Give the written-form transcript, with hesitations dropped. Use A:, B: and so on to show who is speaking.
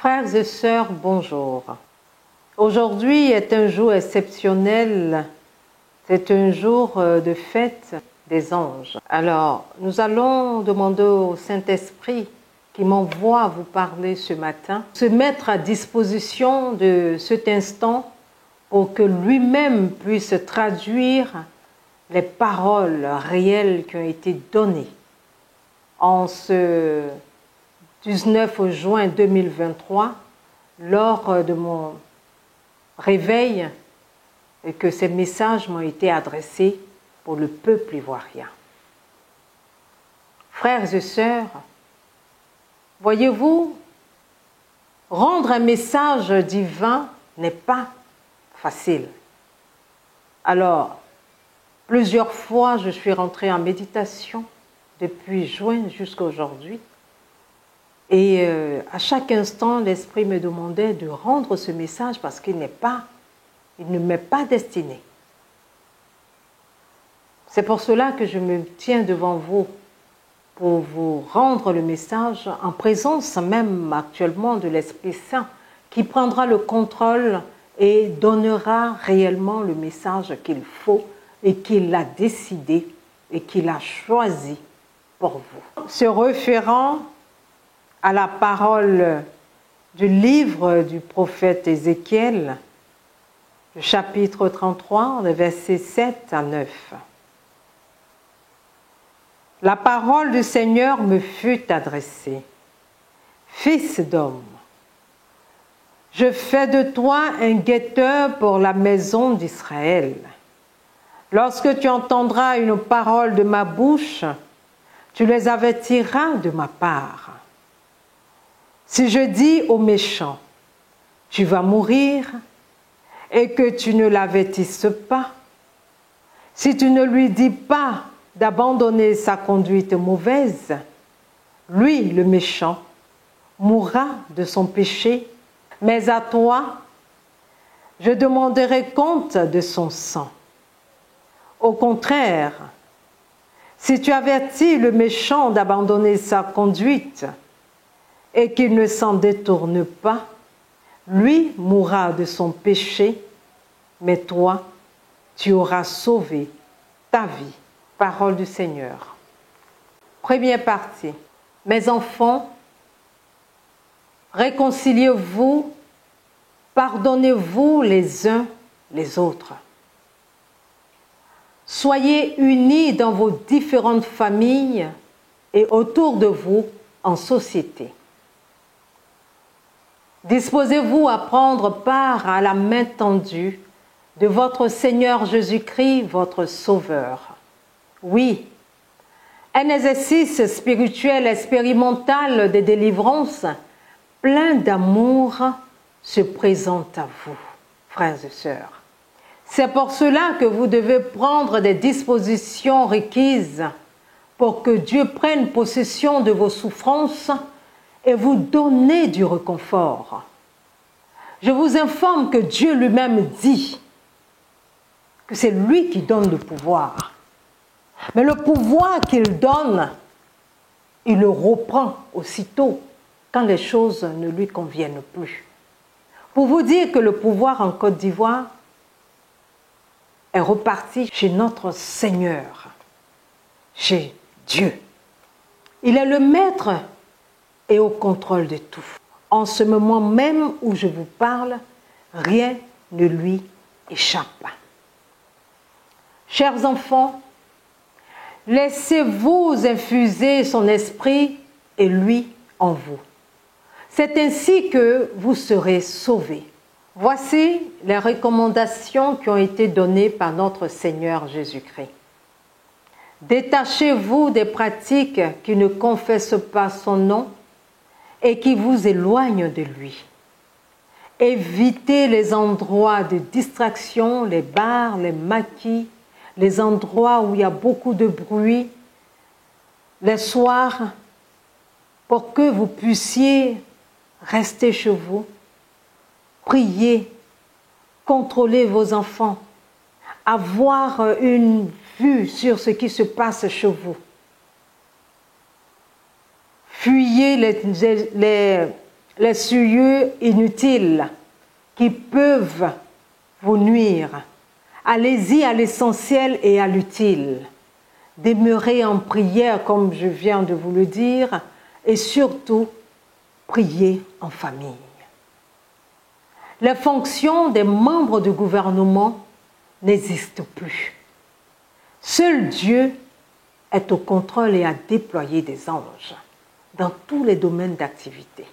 A: Frères et sœurs, bonjour. Aujourd'hui est un jour exceptionnel. C'est un jour de fête des anges. Alors, nous allons demander au Saint-Esprit qui m'envoie vous parler ce matin, se mettre à disposition de cet instant pour que lui-même puisse traduire les paroles réelles qui ont été données en ce 19 juin 2023, lors de mon réveil, et que ces messages m'ont été adressés pour le peuple ivoirien. Frères et sœurs, voyez-vous, rendre un message divin n'est pas facile. Alors, plusieurs fois, je suis rentrée en méditation depuis juin jusqu'à aujourd'hui. Et à chaque instant, l'Esprit me demandait de rendre ce message parce qu'il ne m'est pas destiné. C'est pour cela que je me tiens devant vous pour vous rendre le message en présence même actuellement de l'Esprit Saint qui prendra le contrôle et donnera réellement le message qu'il faut et qu'il a décidé et qu'il a choisi pour vous. Se référant à la parole du livre du prophète Ézéchiel, le chapitre 33, les versets 7 à 9. La parole du Seigneur me fut adressée. Fils d'homme, je fais de toi un guetteur pour la maison d'Israël. Lorsque tu entendras une parole de ma bouche, tu les avertiras de ma part. Si je dis au méchant, tu vas mourir, et que tu ne l'avertisses pas, si tu ne lui dis pas d'abandonner sa conduite mauvaise, lui, le méchant, mourra de son péché, mais à toi, je demanderai compte de son sang. Au contraire, si tu avertis le méchant d'abandonner sa conduite, et qu'il ne s'en détourne pas, lui mourra de son péché, mais toi, tu auras sauvé ta vie. Parole du Seigneur. Première partie. Mes enfants, réconciliez-vous, pardonnez-vous les uns les autres. Soyez unis dans vos différentes familles et autour de vous en société. Disposez-vous à prendre part à la main tendue de votre Seigneur Jésus-Christ, votre Sauveur. Oui, un exercice spirituel expérimental de délivrance plein d'amour se présente à vous, frères et sœurs. C'est pour cela que vous devez prendre des dispositions requises pour que Dieu prenne possession de vos souffrances et vous donner du réconfort. Je vous informe que Dieu lui-même dit que c'est lui qui donne le pouvoir. Mais le pouvoir qu'il donne, il le reprend aussitôt quand les choses ne lui conviennent plus. Pour vous dire que le pouvoir en Côte d'Ivoire est reparti chez notre Seigneur, chez Dieu. Il est le maître et au contrôle de tout. En ce moment même où je vous parle, rien ne lui échappe. Chers enfants, laissez-vous infuser son esprit et lui en vous. C'est ainsi que vous serez sauvés. Voici les recommandations qui ont été données par notre Seigneur Jésus-Christ. Détachez-vous des pratiques qui ne confessent pas son nom et qui vous éloignent de lui. Évitez les endroits de distraction, les bars, les maquis, les endroits où il y a beaucoup de bruit, les soirs, pour que vous puissiez rester chez vous, prier, contrôler vos enfants, avoir une vue sur ce qui se passe chez vous. Fuyez les souillures inutiles qui peuvent vous nuire. Allez-y à l'essentiel et à l'utile. Demeurez en prière, comme je viens de vous le dire, et surtout, priez en famille. Les fonctions des membres du gouvernement n'existent plus. Seul Dieu est au contrôle et a déployé des anges dans tous les domaines d'activité.